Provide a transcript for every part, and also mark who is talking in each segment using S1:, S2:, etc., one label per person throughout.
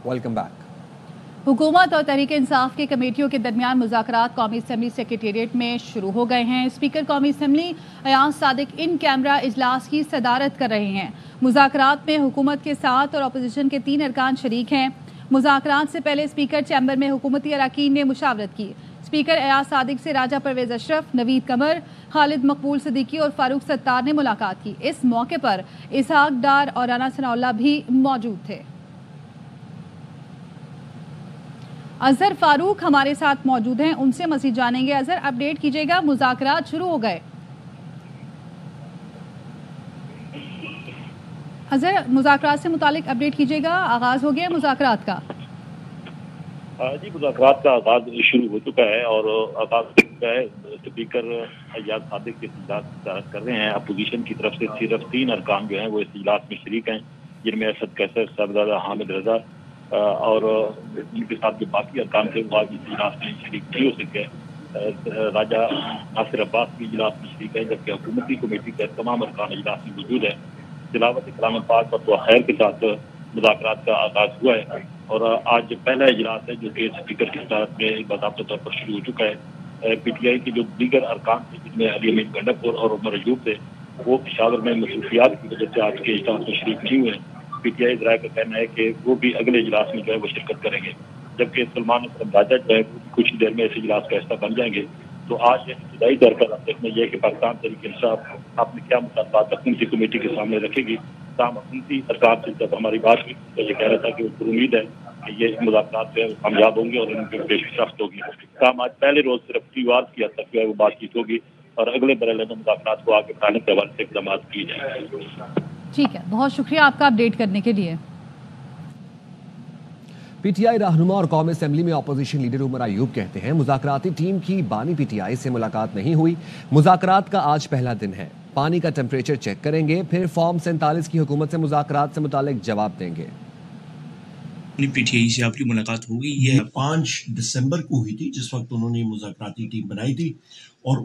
S1: Welcome back.
S2: हुकूमत और तहरीक इंसाफ की कमेटियों के दरमियान मुज़ाकरात कौमी असम्बली सेक्रेटेरिएट में शुरू हो गए हैं। स्पीकर कौमी assembly Ayaz Sadiq in camera इजलास की सदारत कर रहे हैं। मुज़ाकरात में हुकूमत के 7 और अपोजिशन के 3 अरकान शरीक हैं। मुज़ाकरात से पहले स्पीकर चैम्बर में हुकूमती अरकान ने मुशावरत की। स्पीकर अयाज सादिक से राजा परवेज अशरफ, नवीद कमर, खालिद मकबूल सिद्दीकी और फारूक सत्तार ने मुलाकात की। इस मौके पर इसहाक डार और राना सनाउल्लाह भी मौजूद थे। अजहर फारूक हमारे साथ मौजूद हैं, उनसे मज़ीद जानेंगे। अजहर, अपडेट कीजिएगा, मुज़ाकरात शुरू हो गए। अजहर, मुज़ाकरात से मुतालिक अपडेट कीजिएगा, आगाज हो गया मुज़ाकरात का?
S3: जी, मुज़ाकरात का आगाज शुरू हो चुका है और आगाज हो चुका है। स्पीकर अयाज सादिक के इजलास कर रहे हैं। अपोजिशन की तरफ से सिर्फ 3 अरकान जो हैं वो इस इजलास में शरीक हैं, जिनमें असद कैसर, साहबजादा हामिद रजा और इनके साथ जो बाकी अरकान थे वो आज इस इजलास में शरीक नहीं हो सके। राजा नासिर अब्बास भी इजलास में शरीक है, जबकि हुकूमती कमेटी के तमाम अरकान इजलास में मौजूद है। तिलावत कलाम पाक और खैर के साथ मुज़ाकरात का आगाज हुआ है और आज पहला इजलास है जो कि स्पीकर की सदारत में बाकायदा तौर पर शुरू हो चुका है। PTI के जो दीगर अरकान थे, जिनमें अली अमीन गंडापुर और उमर अयूब थे, वो पेशावर में मसरूफियात की वजह से आज के इजलास में शरीक नहीं हुए। PTI ज़राए का कहना है कि वो भी अगले इजलास में जो है वो शिरकत करेंगे, जबकि सलमान अकरम राजा जो है कुछ ही देर में इस इजलास का हिस्सा बन जाएंगे। तो आज इब्तदाई तौर पर आप देखना यह है कि पाकिस्तान तहरीक इंसाफ अपने क्या मुतालबात हुकूमती कमेटी के सामने रखेगी। ताम हुकूमती अरकान से जब हमारी बात हुई तो ये कह रहा था कि वो उम्मीद है कि ये मुज़ाकरात जो है कामयाब होंगे और उनकी पेशरफ्त होगी। काम आज पहले रोज सिर्फ त्योहार की हद तक जो है वो बातचीत होगी और अगले बरले में मुज़ाकरात को आगे बढ़ाने के हवाले से इक़दाम किए जाएंगे।
S2: ठीक है, बहुत शुक्रिया आपका अपडेट करने के लिए।
S1: PTI रहनुमा और कौमी असेंबली में अपोजिशन लीडर उमर अयूब कहते हैं मुज़ाकराती टीम की बानी PTI से मुलाकात नहीं हुई। मुज़ाकरात का आज पहला दिन है, पानी का टेम्परेचर चेक करेंगे, फिर फॉर्म 47 की हुकूमत से मुज़ाकरात से मुतालिक जवाब देंगे।
S4: PTI से आपकी मुलाकात होगी? ये
S5: 5 दिसंबर को हुई थी, जिस वक्त उन्होंने मुज़ाकराती टीम बनाई थी और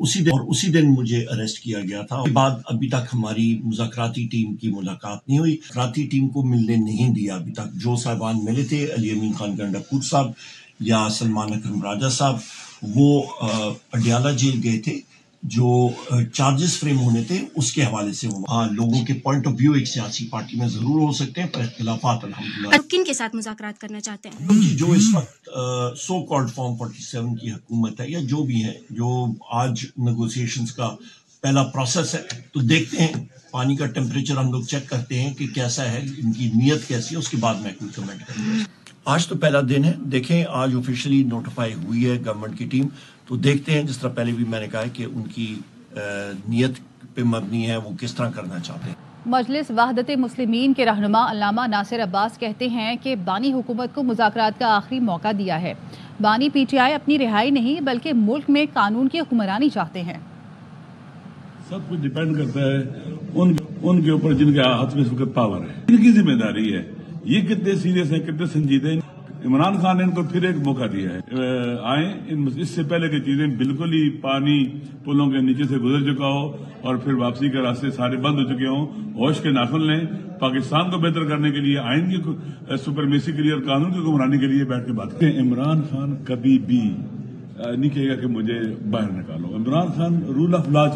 S5: उसी दिन मुझे अरेस्ट किया गया था। उसके बाद अभी तक हमारी मुज़ाकराती टीम की मुलाकात नहीं हुई। मुज़ाकराती टीम को मिलने नहीं दिया अभी तक। जो साहिबान मिले थे, अली अमीन खान गंडापुर साहब या सलमान अकरम राजा साहब, वो अडियाला जेल गए थे। जो चार्जेस फ्रेम होने थे उसके हवाले से लोगों के पॉइंट ऑफ व्यू एक सियासी पार्टी में जरूर हो सकते हैं, पर इख्तिलाफात अल्हम्दुलिल्लाह।
S6: किन के साथ मुज़ाकरात करना चाहते हैं?
S5: क्योंकि जो इस वक्त सो कॉल्ड फॉर्म 47 की हुकूमत है या जो भी है, जो आज नेगोशिएशंस का पहला प्रोसेस है, तो देखते हैं। पानी का टेम्परेचर हम लोग चेक करते हैं कि कैसा है, इनकी नीयत कैसी है, उसके बाद मैं कोई कमेंट करूँगा। आज तो पहला दिन है, देखें आज ऑफिशियली नोटिफाई हुई है गवर्नमेंट की टीम, तो देखते हैं। जिस तरह पहले भी मैंने कहा है कि उनकी नीयत पे मबनी है, वो किस तरह करना चाहते हैं।
S2: मजलिस वहदत मुस्लिमीन के रहनुमा अल्लामा नासिर अब्बास कहते हैं कि बानी हुकूमत को मुज़ाकरात का आखिरी मौका दिया है। बानी PTI अपनी रिहाई नहीं बल्कि मुल्क में कानून की हुक्मरानी चाहते हैं।
S7: सब कुछ डिपेंड करता है उनके ऊपर जिनके हाथ में इस वक्त पावर है, इनकी जिम्मेदारी है। ये कितने सीरियस है, कितने संजीदे हैं। इमरान खान ने इनको फिर एक मौका दिया है, आए इससे पहले की चीजें बिल्कुल ही पानी पुलों के नीचे से गुजर चुका हो और फिर वापसी के रास्ते सारे बंद हो चुके हों। होश के नाखुन लें, पाकिस्तान को बेहतर करने के लिए, आइन की सुपरमेसी के लिए और कानून की हुक्मरानी के लिए बैठ के बात करें। इमरान खान कभी भी नहीं कहेगा कि मुझे बाहर निकालो। Imran Khan rule of law.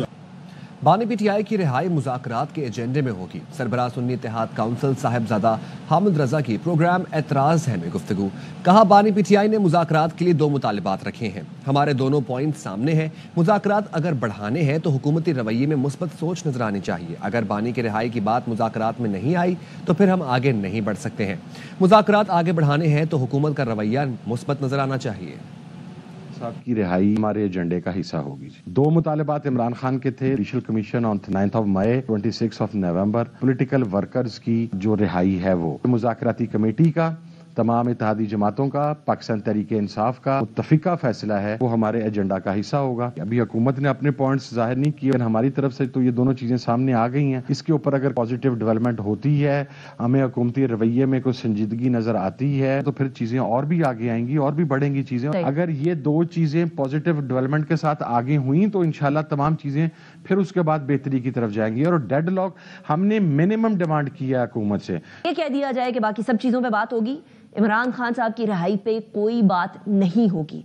S1: बानी PTI की रिहाई मुज़ाकरात के एजेंडे में होगी। सरबराह सुन्नी इत्तेहाद काउंसिल साहिबजादा हामिद रजा की प्रोग्राम एतराज़ है में गुफ्तगू। कहा बानी PTI ने मुज़ाकरात के लिए 2 मुतालिबात रखे हैं। हमारे दोनों पॉइंट सामने हैं। मुज़ाकरात अगर बढ़ाने हैं तो हुकूमती रवैये में मुस्बत सोच नजर आनी चाहिए। अगर बानी की रिहाई की बात मुज़ाकरात में नहीं आई तो फिर हम आगे नहीं बढ़ सकते हैं। मुज़ाकरात आगे बढ़ाने हैं तो हुकूमत का रवैया मुस्बत नजर आना चाहिए।
S8: साहब की रिहाई हमारे एजेंडे का हिस्सा होगी। 2 मुतालिबात इमरान खान के थे, जुडिशल कमीशन ऑन 9 मई, 26 नवंबर, पॉलिटिकल वर्कर्स की जो रिहाई है वो मुज़ाकराती कमेटी का, तमाम इत्तेहादी जमातों का, पाकिस्तान तहरीक इंसाफ का मुत्तफिका फैसला है, वो हमारे एजेंडा का हिस्सा होगा। अभी हुकूमत ने अपने पॉइंट्स जाहिर नहीं किए, हमारी तरफ से तो ये दोनों चीजें सामने आ गई हैं। इसके ऊपर अगर पॉजिटिव डेवलपमेंट होती है, हमें हुकूमती रवैये में कोई संजीदगी नजर आती है, तो फिर चीजें और भी आगे आएंगी और भी बढ़ेंगी चीजें। अगर ये 2 चीजें पॉजिटिव डेवलपमेंट के साथ आगे हुई तो इंशाल्लाह तमाम चीजें फिर उसके बाद बेहतरी की तरफ जाएंगी। और डेडलॉक हमने मिनिमम डिमांड किया हुकूमत से,
S9: ये कह दिया जाए कि बाकी सब चीजों पे बात होगी, عمران خان صاحب کی رہائی پہ کوئی بات نہیں ہوگی،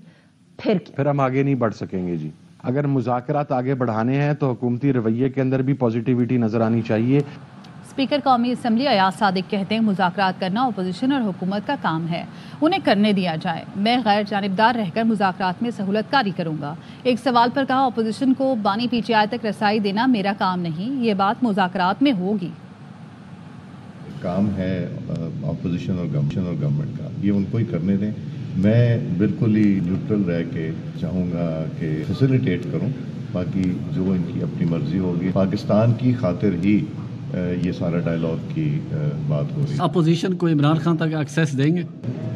S9: پھر
S8: ہم آگے نہیں بڑھ سکیں گے جی۔ اگر مذاکرات آگے بڑھانے ہیں تو حکومتی رویے کے اندر بھی پازیٹیوٹی نظر آنی چاہیے۔
S2: اسپیکر قومی اسمبلی ایاز صادق کہتے ہیں مذاکرات کرنا اپوزیشن اور حکومت کا کام ہے، انہیں کرنے دیا جائے، میں غیر جانبدار رہ کر مذاکرات میں سہولت کاری کروں گا۔ ایک سوال پر کہا اپوزیشن کو بانی پی ٹی آئی تک رسائی دینا میرا کام نہیں، یہ بات مذاکرات میں ہوگی۔
S10: کام ہے اپوزیشن اور گورنمنٹ کا، یہ ان کو ہی کرنے دیں، میں بالکل ہی نیوٹرل رہ کے چاہوں گا کہ فیسیلیٹیٹ کروں، باقی جو ان کی اپنی مرضی ہوگی۔ پاکستان کی خاطر ہی یہ سارا ڈائلاگ کی بات ہو رہی ہے۔
S11: اپوزیشن کو عمران خان تک ایکسیس دیں گے؟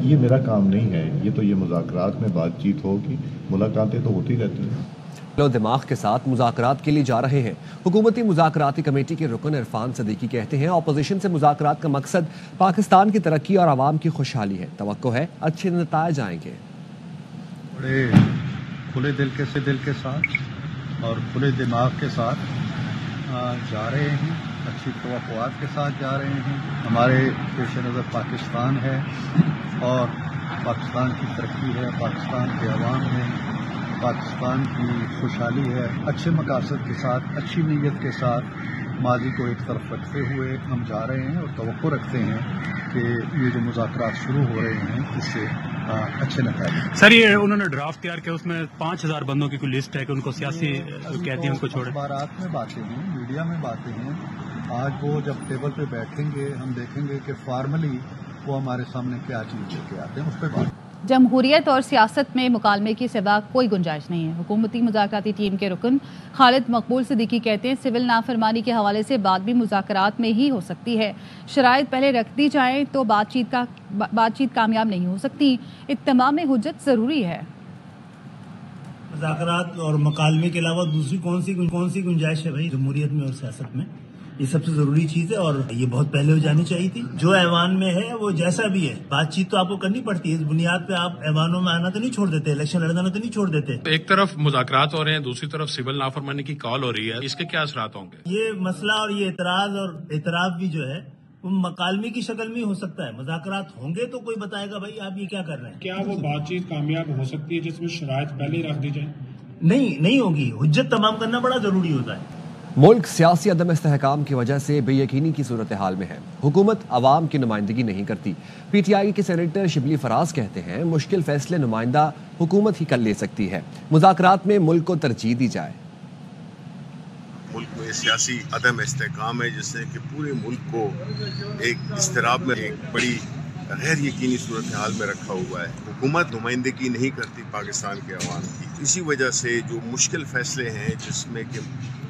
S10: یہ میرا کام نہیں ہے، یہ مذاکرات میں بات چیت ہوگی، ملاقاتیں تو ہوتی رہتی ہیں۔
S1: لو دماغ کے ساتھ مذاکرات کے لیے جا رہے ہیں۔ حکومتی مذاکراتی کمیٹی کے رکن عرفان صدیقی کہتے ہیں اپوزیشن سے مذاکرات کا مقصد پاکستان کی ترقی اور عوام کی خوشحالی ہے، توقع ہے اچھے نتائج آئیں گے۔
S12: بڑے کھلے دل کے ساتھ اور کھلے دماغ کے ساتھ جا رہے ہیں، اچھی توقعات کے ساتھ جا رہے ہیں۔ ہمارے پیش نظر پاکستان ہے اور پاکستان کی ترقی ہے، پاکستان کے عوام ہیں، پاکستان کی خوشحالی ہے۔ اچھے مقاصد کے ساتھ، اچھی نیت کے ساتھ ماضی کو ایک طرف رکھتے ہوئے ہم جا رہے ہیں اور توقع رکھتے ہیں کہ یہ جو مذاکرات شروع ہو رہے ہیں اس سے اچھے نتائج۔
S13: سر یہ انہوں نے ڈرافٹ تیار کیا، اس میں 5000 بندوں کی کوئی لسٹ ہے کہ ان کو سیاسی قیدی ان کو چھوڑے۔
S12: اخبارات میں باتیں ہیں، میڈیا میں باتیں ہیں، آج وہ جب ٹیبل پہ بیٹھیں گے ہم دیکھیں گے کہ فارملی وہ ہمارے سامنے کیا چیز لے کے آتے ہیں، اس پہ بات۔
S2: جمہوریت اور سیاست میں مکالمے کی سوا کوئی گنجائش نہیں ہے۔ حکومتی مذاکراتی ٹیم کے رکن خالد مقبول صدیقی کہتے ہیں سول نافرمانی کے حوالے سے بات بھی مذاکرات میں ہی ہو سکتی ہے، شرائط پہلے رکھ دی جائیں تو بات چیت کامیاب نہیں ہو سکتی، اتمام حجت ضروری ہے۔
S14: مذاکرات اور مکالمے کے علاوہ دوسری کون سی گنجائش ہے بھائی جمہوریت میں اور سیاست میں؟ یہ سب سے ضروری چیز ہے اور یہ بہت پہلے ہو جانی چاہیے تھی۔ جو ایوان میں ہے وہ جیسا بھی ہے، بات چیت تو آپ کو کرنی پڑتی ہے، اس بنیاد پہ آپ ایوانوں میں آنا تو نہیں چھوڑ دیتے، الیکشن لڑنا تو نہیں چھوڑ دیتے۔
S15: ایک طرف مذاکرات ہو رہے ہیں، دوسری طرف سول نافرمانی کی کال ہو رہی ہے، اس کے کیا اثرات ہوں گے؟
S14: یہ مسئلہ اور یہ اعتراض اور اعتراف بھی جو ہے وہ مکالمے کی شکل میں ہو سکتا ہے، مذاکرات ہوں گے تو کوئی بتائے گا بھائی آپ یہ کیا کر رہے ہیں۔
S16: کیا وہ بات چیت کامیاب ہو سکتی ہے جس میں شرائط پہلے ہی رکھ دی جائیں؟
S14: نہیں ہوگی، حجت تمام کرنا بڑا ضروری ہوتا ہے۔
S1: ملک سیاسی عدم استحکام کی وجہ سے بے یقینی کی صورتحال میں ہے، حکومت عوام کی نمائندگی نہیں کرتی۔ پی ٹی آئی کے سینیٹر شبلی فراز کہتے ہیں مشکل فیصلے نمائندہ حکومت ہی کر لے سکتی ہے، مذاکرات میں ملک کو ترجیح دی جائے۔
S17: ملک میں سیاسی عدم استحکام ہے جس سے کہ پورے ملک کو ایک اضطراب میں ایک بڑی غیر یقینی صورتحال میں رکھا ہوا ہے۔ حکومت نمائندگی نہیں کرتی پاکستان کے عوام کی، اسی وجہ سے جو مشکل فیصلے ہیں جس میں کہ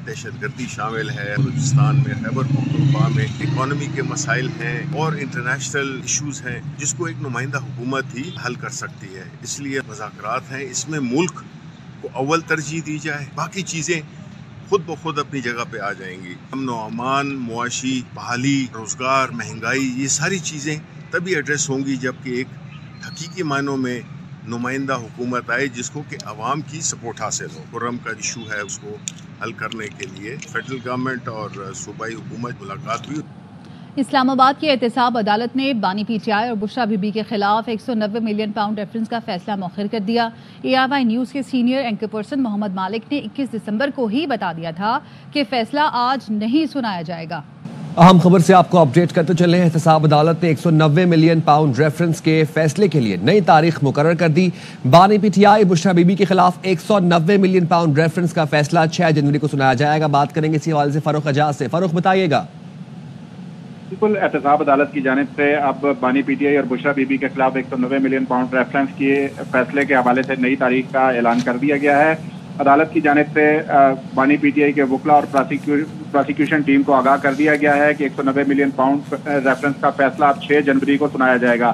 S17: دہشت گردی شامل ہے، بلوچستان میں، خیبر پختونخوا میں اکانومی کے مسائل ہیں اور انٹرنیشنل ایشوز ہیں جس کو ایک نمائندہ حکومت ہی حل کر سکتی ہے۔ اس لیے مذاکرات ہیں، اس میں ملک کو اول ترجیح دی جائے، باقی چیزیں خود بخود اپنی جگہ پہ آ جائیں گی۔ امن و امان، معاشی بحالی، روزگار، مہنگائی، یہ ساری چیزیں تبھی ایڈریس ہوں گی جبکہ ایک حقیقی معنوں میں نمائندہ حکومت آئے جس کو کہ عوام کی سپورٹ حاصل ہو۔ خرم کا ایشو ہے، اس کو حل کرنے کے لیے فیڈرل گورنمنٹ اور صوبائی حکومت ملاقات ہوئی۔
S2: اسلام آباد کی احتساب عدالت نے بانی پی ٹی آئی اور بشرا بی بی کے خلاف 190 ملین پاؤنڈ ریفرنس کا فیصلہ مؤخر کر دیا۔ ARY نیوز کے سینئر اینکر پرسن محمد مالک نے 21 دسمبر کو ہی بتا دیا تھا کہ فیصلہ آج نہیں سنایا جائے گا۔
S1: اہم خبر سے آپ کو اپڈیٹ کرتے چلیں۔ احتساب عدالت نے 190 ملین پاؤنڈ ریفرنس کے فیصلے کے لیے نئی تاریخ مقرر کر دی۔ بانی P T I Bushra be be کے خلاف 190 ملین پاؤنڈ ریفرنس کا فیصلہ 6 جنوری کو سنایا جائے گا۔ بات کریں گے اسی حوالے سے فاروق اجاز سے۔ فاروق بتائیے گا۔
S18: بالکل، احتساب عدالت کی جانب سے اب بانی پی ٹی آئی اور بشرا بی بی کے خلاف 190 ملین پاؤنڈ ریفرنس کے فیصلے کے حوالے سے نئی تاریخ کا اعلان کر دیا گیا ہے۔ عدالت کی جانب سے بانی پی ٹی آئی کے وکلا اور پروسیکیوشن ٹیم کو آگاہ کر دیا گیا ہے کہ 190 ملین پاؤنڈ ریفرنس کا فیصلہ اب 6 جنوری کو سنایا جائے گا۔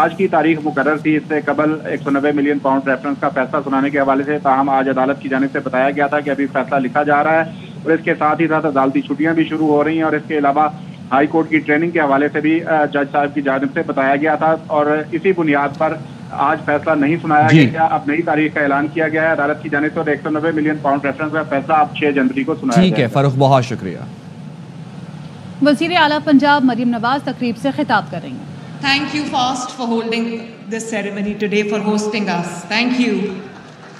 S18: آج کی تاریخ مقرر تھی، اس سے قبل 190 ملین پاؤنڈ ریفرنس کا فیصلہ سنانے کے حوالے سے، تاہم آج عدالت کی جانب سے بتایا گیا تھا کہ ابھی فیصلہ لکھا جا رہا ہے اور اس کے ساتھ ہی ساتھ عدالتی چھٹیاں بھی شروع ہو رہی ہیں اور اس کے علاوہ ہائی کورٹ کی ٹریننگ کے حوالے سے بھی جج صاحب کی جانب سے بتایا گیا تھا اور اسی بنیاد پر آج فیصلہ نہیں سنایا گیا۔ اب نئی تاریخ کا اعلان کیا گیا ہے عدالت کی جانب سے اور 190 ملین پاؤنڈ ریفرنس کا فیصلہ اب 6 جنوری کو سنایا
S1: ٹھیک ہے فاروق، بہت شکریہ۔
S2: وزیر اعلیٰ پنجاب مریم نواز تقریب سے خطاب کر رہی ہیں۔
S19: Thank you, FAST, for holding this ceremony today, for hosting us. Thank you.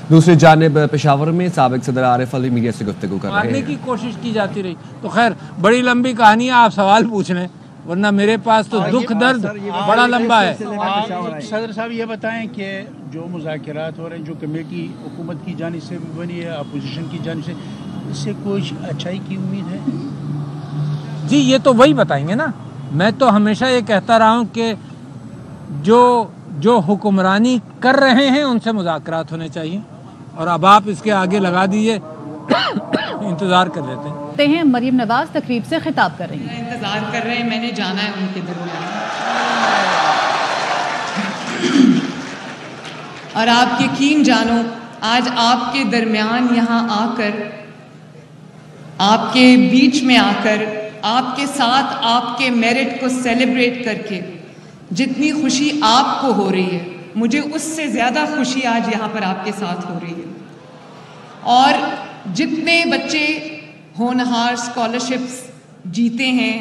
S1: दूसरी जानिब पेशावर में साबिक सदर आरिफ अली मीडिया से गुफ्तगू कर रहे
S20: मारने
S1: हैं।
S20: की कोशिश की जाती रही। तो खैर बड़ी लंबी कहानी है, आप सवाल पूछ लें, वरना मेरे पास तो दुख दर्द बड़ा लंबा है।
S21: सदर साहब ये बताएं कि जो मुज़ाकरात हो रहे हैं, जो कमेटी हुकूमत की जानिब से भी बनी है, अपोजिशन की जानिब से, इससे कुछ अच्छाई की उम्मीद है?
S20: जी ये तो वही बताएंगे ना। मैं तो हमेशा ये कहता रहा हूँ कि जो हुक्मरानी कर रहे हैं उनसे मुज़ाकरात होने चाहिए, और अब आप इसके आगे लगा दीजिए, इंतज़ार कर लेते
S2: हैं। मरीम नवाज तकरीब से खिताब कर रही हैं।
S19: इंतजार कर रहे हैं, मैंने जाना है उनके दरमियान। और आप यकीन जानो, आज आपके दरमियान यहाँ आकर, आपके बीच में आकर, आपके साथ आपके मेरिट को सेलिब्रेट करके जितनी खुशी आपको हो रही है, मुझे उससे ज़्यादा खुशी आज यहाँ पर आपके साथ हो रही है। और जितने बच्चे होनहार स्कॉलरशिप्स जीते हैं,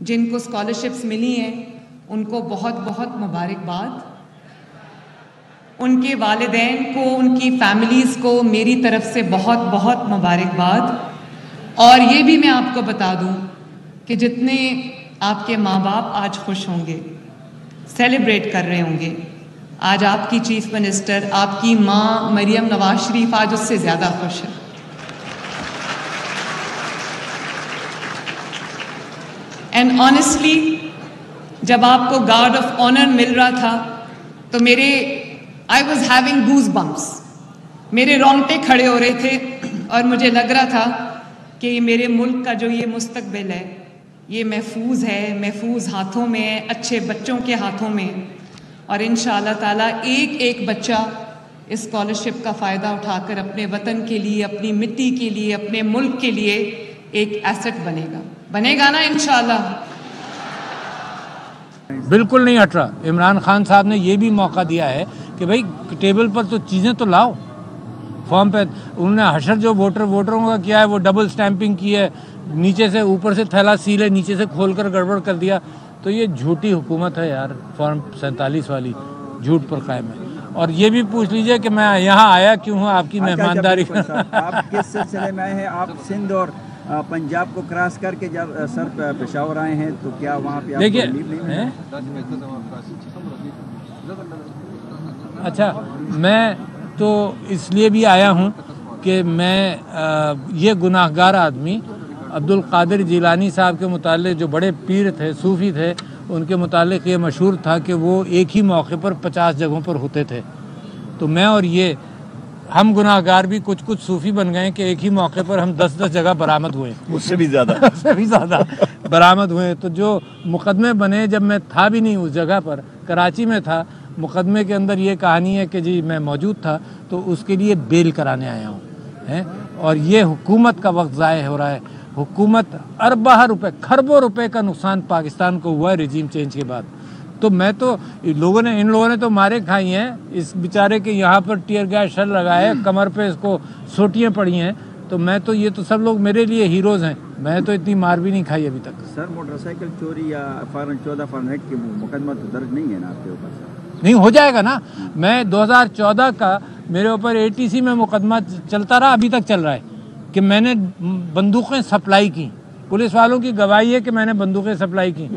S19: जिनको स्कॉलरशिप्स मिली हैं, उनको बहुत बहुत मुबारकबाद। उनके वालिदैन को, उनकी फैमिलीज़ को मेरी तरफ से बहुत बहुत मुबारकबाद। और ये भी मैं आपको बता दूं कि जितने आपके माँ बाप आज खुश होंगे, सेलिब्रेट कर रहे होंगे, आज आपकी चीफ मिनिस्टर, आपकी माँ मरियम नवाज शरीफ आज उससे ज़्यादा खुश है। एंड ऑनेस्टली जब आपको गार्ड ऑफ ऑनर मिल रहा था तो I was having goose bumps, मेरे रोंगटे खड़े हो रहे थे, और मुझे लग रहा था कि मेरे मुल्क का जो ये मुस्तकबिल है, ये महफूज है, महफूज हाथों में है, अच्छे बच्चों के हाथों में। और इंशाअल्लाह ताला एक एक बच्चा इस स्कॉलरशिप का फ़ायदा उठाकर अपने वतन के लिए, अपनी मिट्टी के लिए, अपने मुल्क के लिए एक एसेट बनेगा ना इंशाअल्लाह।
S20: बिल्कुल नहीं हट रहा। इमरान खान साहब ने ये भी मौका दिया है कि भाई टेबल पर तो चीज़ें तो लाओ। फॉर्म पे उन्होंने हशर जो वोटरों का किया है, वो डबल स्टैंपिंग की है, नीचे से ऊपर से थैला सील है, नीचे से खोलकर गड़बड़ कर दिया। तो ये झूठी हुकूमत है यार, फॉर्म 47 वाली झूठ पर कायम है। और ये भी पूछ लीजिए कि मैं यहाँ आया क्यों हूँ, आपकी मेहमानदारी।
S22: आप किस सिलसिले में आए हैं? आप सिंध और पंजाब को क्रॉस करके जब सर पेशावर आए हैं, तो क्या वहाँ पे
S20: देखिए अच्छा, मैं तो इसलिए भी आया हूँ कि मैं ये गुनाहगार आदमी अब्दुल कादिर जिलानी साहब के मुतालिक, जो बड़े पीर थे, सूफ़ी थे, उनके मुतालिक ये मशहूर था कि वो एक ही मौके पर 50 जगहों पर होते थे। तो मैं और ये हम गुनाहगार भी कुछ सूफ़ी बन गए कि एक ही मौके पर हम 10-10 जगह बरामद हुए,
S23: उससे भी ज़्यादा
S20: बरामद हुए। तो जो मुकदमे बने, जब मैं था भी नहीं उस जगह पर, कराची में था, मुकदमे के अंदर ये कहानी है कि जी मैं मौजूद था, तो उसके लिए बेल कराने आया हूँ हैं। और ये हुकूमत का वक्त ज़ाय हो रहा है। हुकूमत अरबों रुपए, खरबों रुपए का नुकसान पाकिस्तान को हुआ है रिजीम चेंज के बाद। तो मैं तो इन लोगों ने तो मारे खाई हैं, इस बेचारे के यहाँ पर टीयर गैस शेल लगाए, कमर पे इसको सोटियाँ पड़ी हैं। तो मैं तो ये तो सब लोग मेरे लिए हीरोज़ हैं, मैं तो इतनी मार भी नहीं खाई अभी तक।
S22: सर मोटरसाइकिल चोरी या 14 फॉर्मेट की मुकदमा तो दर्ज नहीं है ना आपके ऊपर?
S20: नहीं हो जाएगा ना। मैं 2014 का मेरे ऊपर ATC में मुकदमा चलता रहा, अभी तक चल रहा है कि मैंने बंदूकें सप्लाई की। पुलिस वालों की गवाही है कि मैंने बंदूकें सप्लाई की।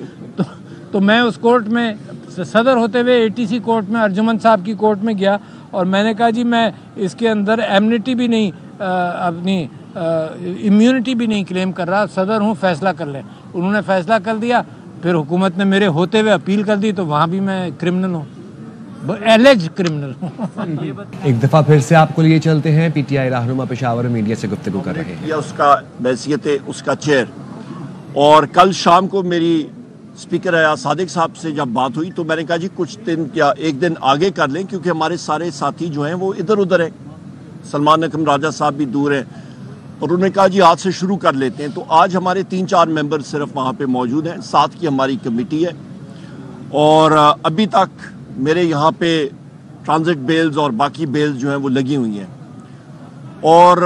S20: तो मैं उस कोर्ट में सदर होते हुए ATC कोर्ट में, अर्जुमन साहब की कोर्ट में गया, और मैंने कहा जी मैं इसके अंदर एमनिटी भी नहीं, अपनी इम्यूनिटी भी नहीं क्लेम कर रहा, सदर हूँ, फैसला कर लें। उन्होंने फैसला कर दिया, फिर हुकूमत ने मेरे होते हुए अपील कर दी, तो वहाँ भी मैं क्रिमिनल हूँ, एलिज क्रिमिनल।
S1: एक दफा फिर से आपको लिए चलते हैं। PTI रहनुमा पेशावर मीडिया से गुफ्तगू कर रहे हैं।
S23: या उसका हैसियत है उसका चेयर। और कल शाम को मेरी स्पीकर अयाज सादिक साहब से जब बात हुई, तो मैंने कहा जी कुछ दिन या एक दिन आगे कर लें, क्योंकि हमारे सारे साथी जो हैं वो इधर उधर हैं, सलमान अकरम राजा साहब भी दूर हैं। और उन्होंने कहा जी आज से शुरू कर लेते हैं। तो आज हमारे 3-4 मेंबर सिर्फ वहाँ पे मौजूद हैं, 7 की हमारी कमेटी है। और अभी तक मेरे यहाँ पे ट्रांजिट बेल्स और बाकी बेल्स जो हैं वो लगी हुई हैं। और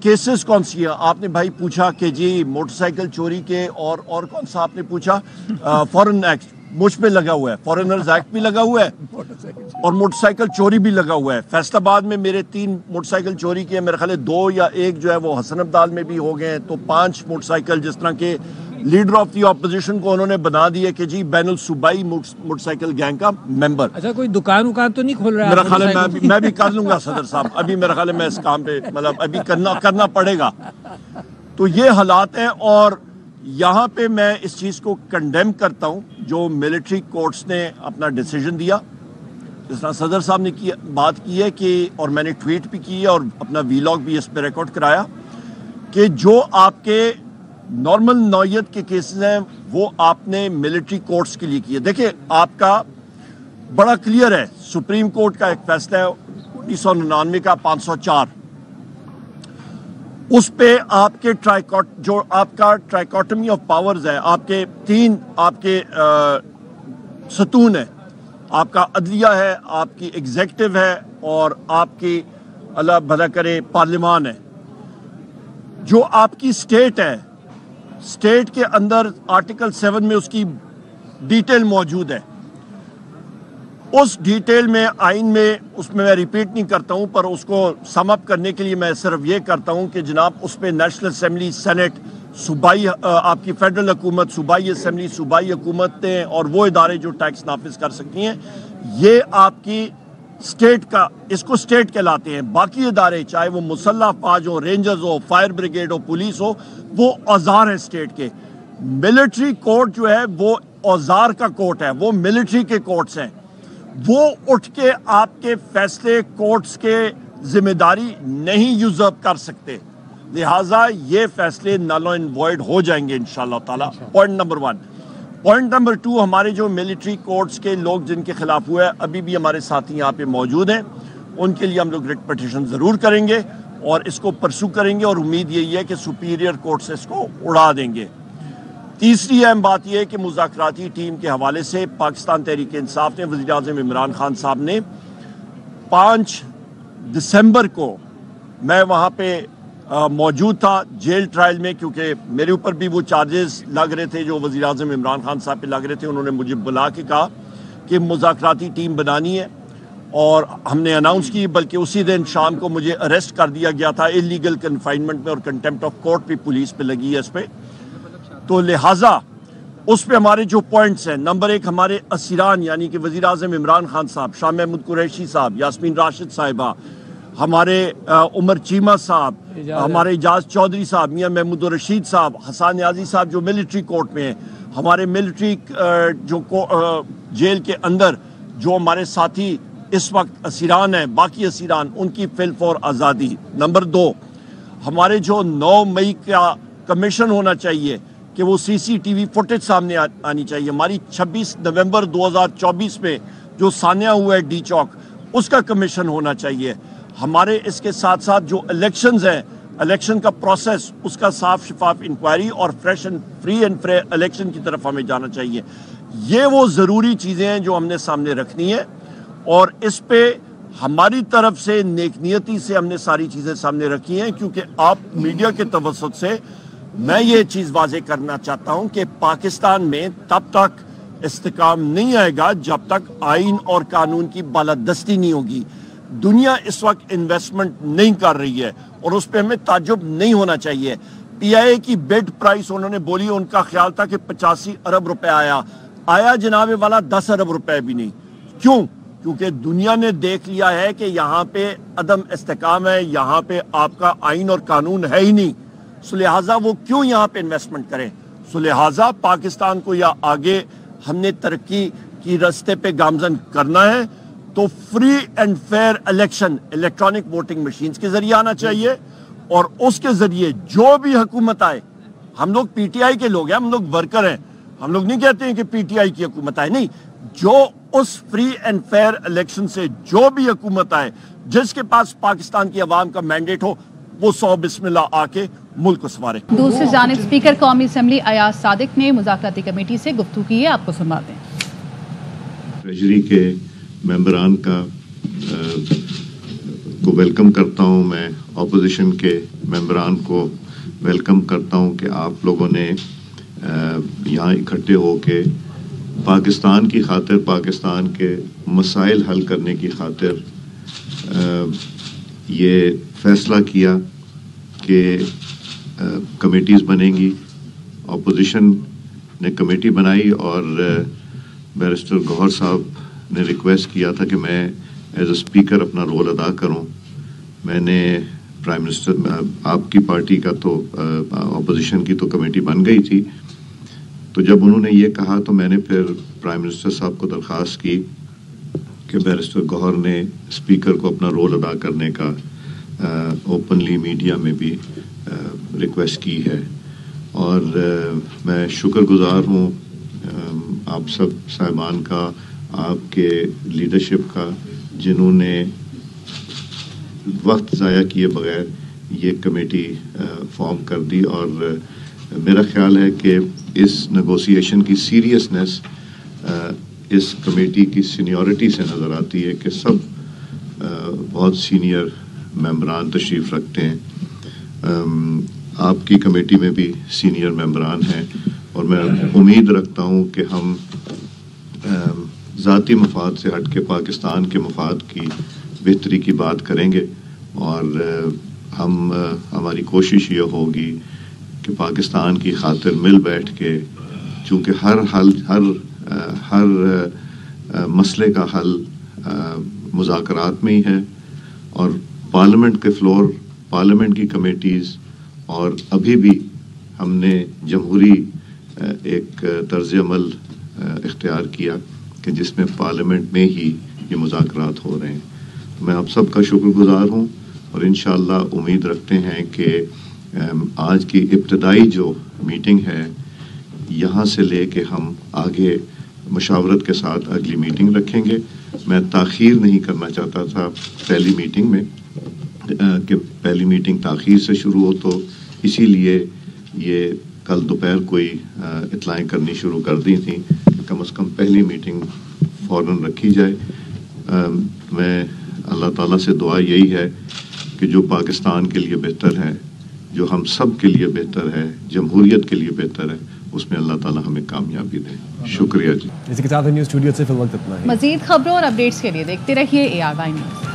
S23: केसेस कौन सी है आपने भाई पूछा कि जी मोटरसाइकिल चोरी के, और कौन सा आपने पूछा? फॉरेन मुझ पे लगा हुआ है, फॉरेनर्स एक्ट भी लगा हुआ है और मोटरसाइकिल चोरी भी लगा हुआ है। फैसलाबाद में मेरे 3 मोटरसाइकिल चोरी किए, मेरे ख्याल 2 या 1 जो है वो हसन अब्दाल में भी हो गए हैं, तो 5 मोटरसाइकिल जिस तरह के लीडर ऑफ दी ऑपोजिशन को उन्होंने बना दिया कि जी बैनुल सूबाई मोटरसाइकिल गैंग का मेंबर।
S20: अच्छा, कोई दुकान तो नहीं खोल रहा?
S23: मेरा ख्याल है मैं भी कर लूंगा सदर साहब, अभी मेरा ख्याल है मैं इस काम पे मतलब अभी करना पड़ेगा। तो ये हालात हैं और यहाँ पे मैं इस चीज़ को कंडेम करता हूँ जो मिलिट्री कोर्ट्स ने अपना डिसीजन दिया। जिस तरह सदर साहब ने बात की है कि, और मैंने ट्वीट भी की है और अपना वीलॉग भी इस पर रिकॉर्ड कराया कि जो आपके नॉर्मल नौयत के केसेस हैं वो आपने मिलिट्री कोर्ट्स के लिए किए। देखिए आपका बड़ा क्लियर है, सुप्रीम कोर्ट का एक फैसला है 1999 का 504, उस पे आपके जो आपका ट्राइकोटमी ऑफ पावर्स है, आपके 3 आपके सतून है, आपका अदलिया है, आपकी एग्जेक्टिव है और आपकी अल्लाह भला करे पार्लियामान है। जो आपकी स्टेट है, स्टेट के अंदर आर्टिकल 7 में उसकी डिटेल मौजूद है। उस डिटेल में आइन में उसमें मैं रिपीट नहीं करता हूं, पर उसको सम अप करने के लिए मैं सिर्फ ये करता हूं कि जनाब उस पे नेशनल असेंबली, सेनेट, सूबाई आपकी फेडरल हुकूमत, सूबाई असेंबली, सूबाई हुकूमतें और वो इदारे जो टैक्स नाफिज कर सकती हैं, ये आपकी स्टेट का, इसको स्टेट कहलाते हैं। बाकी इदारे चाहे वो मुसल्लह फौज हो, रेंजर्स हो, फायर ब्रिगेड हो, पुलिस हो, वो औजार हैं स्टेट के। मिलिट्री कोर्ट जो है वो औजार का कोर्ट है, वो मिलिट्री के कोर्ट्स हैं। वो उठ के आपके फैसले कोर्ट्स के जिम्मेदारी नहीं यूजर्व कर सकते, लिहाजा ये फैसले नल एंड वॉइड हो जाएंगे इंशाल्लाह ताला। Point number 1। पॉइंट नंबर 2, हमारे जो मिलिट्री कोर्ट्स के लोग जिनके खिलाफ हुआ है, अभी भी हमारे साथी यहाँ पे मौजूद हैं, उनके लिए हम लोग रिट पिटीशन जरूर करेंगे और इसको परसू करेंगे और उम्मीद यही है कि सुपीरियर कोर्ट से इसको उड़ा देंगे। तीसरी अहम बात यह है कि मुज़ाकराती टीम के हवाले से पाकिस्तान तहरीक इंसाफ ने, वज़ीर आज़म इमरान खान साहब ने 5 दिसंबर को, मैं वहाँ पे मौजूद था जेल ट्रायल में, क्योंकि मेरे ऊपर भी वो चार्जेस लग रहे थे जो वज़ीर आज़म इमरान खान साहब पे लग रहे थे। उन्होंने मुझे बुला के कहा कि मुज़ाकराती टीम बनानी है और हमने अनाउंस की, बल्कि उसी दिन शाम को मुझे अरेस्ट कर दिया गया था इलीगल कन्फाइनमेंट में और कंटेम्प्ट ऑफ कोर्ट भी पुलिस पे लगी है इस पर। तो लिहाजा उस पे हमारे जो पॉइंट्स हैं, नंबर 1 हमारे असीरान यानी कि वज़ीर आज़म इमरान खान साहब, शाह महमूद कुरैशी साहब, यास्मीन राशिद साहिबा, हमारे उमर चीमा साहब, हमारे इजाज चौधरी साहब, मियां महमूद रशीद साहब, हसन न्याजी साहब जो मिलिट्री कोर्ट में हैं, हमारे मिलिट्री जो जेल के अंदर जो हमारे साथी इस वक्त असीरान हैं, बाकी असीरान, उनकी फिल फॉर आज़ादी। नंबर 2 हमारे जो 9 मई का कमीशन होना चाहिए कि वो CCTV फुटेज सामने आनी चाहिए। हमारी 26 नवंबर 2024 में जो सान्या हुआ है डी चौक, उसका कमीशन होना चाहिए। हमारे इसके साथ साथ जो इलेक्शंस हैं, इलेक्शन का प्रोसेस, उसका साफ शफाफ इंक्वायरी और fresh and free and fair election की तरफ हमें जाना चाहिए। ये वो ज़रूरी चीज़ें हैं जो हमने सामने रखनी है और इस पे हमारी तरफ से नेकनियती से हमने सारी चीज़ें सामने रखी हैं, क्योंकि आप मीडिया के तवज्जुह से मैं ये चीज़ वाज़े करना चाहता हूं कि पाकिस्तान में तब तक इस्तेकाम नहीं आएगा जब तक आइन और कानून की बालादस्ती नहीं होगी। दुनिया इस वक्त इन्वेस्टमेंट नहीं कर रही है और उस पर हमें ताज्जुब नहीं होना चाहिए। PIA की बिड प्राइस उन्होंने बोली, उनका ख्याल था कि 85 अरब रुपए आया जनाबे वाला 10 अरब रुपए भी नहीं। क्यों? क्योंकि दुनिया ने देख लिया है कि यहाँ पे अदम इस्तेकाम है, यहाँ पे आपका आइन और कानून है ही नहीं, सो लिहाजा वो क्यों यहाँ पे इन्वेस्टमेंट करें। सो लिहाजा पाकिस्तान को या आगे हमने तरक्की की रास्ते पे गामजन करना है तो free and fair election electronic voting machines के जरिए आना चाहिए और उसके जरिए जो भी हुकूमत आए, हम लोग PTI के लोग हैं, हम लोग वर्कर हैं, हम लोग नहीं कहते हैं कि PTI की हुकूमत आए, नहीं, जो उस फ्री एंड फेयर इलेक्शन से जो भी हुकूमत आए, जिसके पास पाकिस्तान की आवाम का मैंडेट हो, वो 100 बिस्मिल्लाह आके मुल्क को संवारे।
S2: दूसरी जानिब स्पीकर कौमी असेंबली अयाज सादिक ने मुज़ाकराती कमेटी से गुफ्तगू की है, आपको सुनवाते हैं।
S10: ट्रेजरी के मेंबरान को वेलकम करता हूं, मैं अपोजिशन के मेंबरान को वेलकम करता हूं कि आप लोगों ने यहाँ इकट्ठे होके پاکستان کی خاطر، پاکستان کے مسائل حل کرنے کی خاطر یہ فیصلہ کیا کہ کمیٹیز بنیں گی. اپوزیشن نے کمیٹی بنائی اور بیرسٹر گوہر صاحب نے ریکویسٹ کیا تھا کہ میں ایز اے اسپیکر اپنا رول ادا کروں. میں نے پرائم منسٹر، آپ کی پارٹی کا تو اپوزیشن کی تو کمیٹی بن گئی تھی، تو جب انہوں نے یہ کہا تو میں نے پھر پرائم منسٹر صاحب کو درخواست کی کہ بیرسٹر گوہر نے اسپیکر کو اپنا رول ادا کرنے کا اوپنلی میڈیا میں بھی ریکویسٹ کی ہے. اور میں شکر گزار ہوں آپ سب صاحبان کا، آپ کے لیڈرشپ کا، جنہوں نے وقت ضائع کیے بغیر یہ کمیٹی فارم کر دی. اور میرا خیال ہے کہ اس نیگوسیشن کی سیریسنس اس کمیٹی کی سینیورٹی سے نظر آتی ہے کہ سب بہت سینئر ممبران تشریف رکھتے ہیں. آپ کی کمیٹی میں بھی سینئر ممبران ہیں اور میں امید رکھتا ہوں کہ ہم ذاتی مفاد سے ہٹ کے پاکستان کے مفاد کی بہتری کی بات کریں گے. اور ہماری کوشش یہ ہوگی کہ پاکستان کی خاطر مل بیٹھ کے، چونکہ ہر مسئلے کا حل مذاکرات میں ہی ہے، اور پارلیمنٹ کے فلور، پارلیمنٹ کی کمیٹیز، اور ابھی بھی ہم نے جمہوری ایک طرز عمل اختیار کیا کہ جس میں پارلیمنٹ میں ہی یہ مذاکرات ہو رہے ہیں. میں آپ سب کا شکر گزار ہوں اور انشاءاللہ امید رکھتے ہیں کہ آج کی ابتدائی جو میٹنگ ہے، یہاں سے لے کے ہم آگے مشاورت کے ساتھ اگلی میٹنگ رکھیں گے. میں تاخیر نہیں کرنا چاہتا تھا پہلی میٹنگ میں کہ پہلی میٹنگ تاخیر سے شروع ہو، تو اسی لیے یہ کل دوپہر کوئی اطلاعیں کرنی شروع کر دی تھیں کہ کم از کم پہلی میٹنگ فوراً رکھی جائے. میں اللہ تعالیٰ سے دعا یہی ہے کہ جو پاکستان کے لیے بہتر ہے، جو ہم سب کے لیے بہتر ہے، جمہوریت کے لیے بہتر ہے، اس میں اللہ تعالیٰ ہمیں کامیابی دے. شکریہ جی.
S1: اسی کے ساتھ نیوز اسٹوڈیو سے فی الوقت اتنا ہی.
S2: مزید خبروں اور اپڈیٹس کے لیے دیکھتے رہیے AR9 نیوز.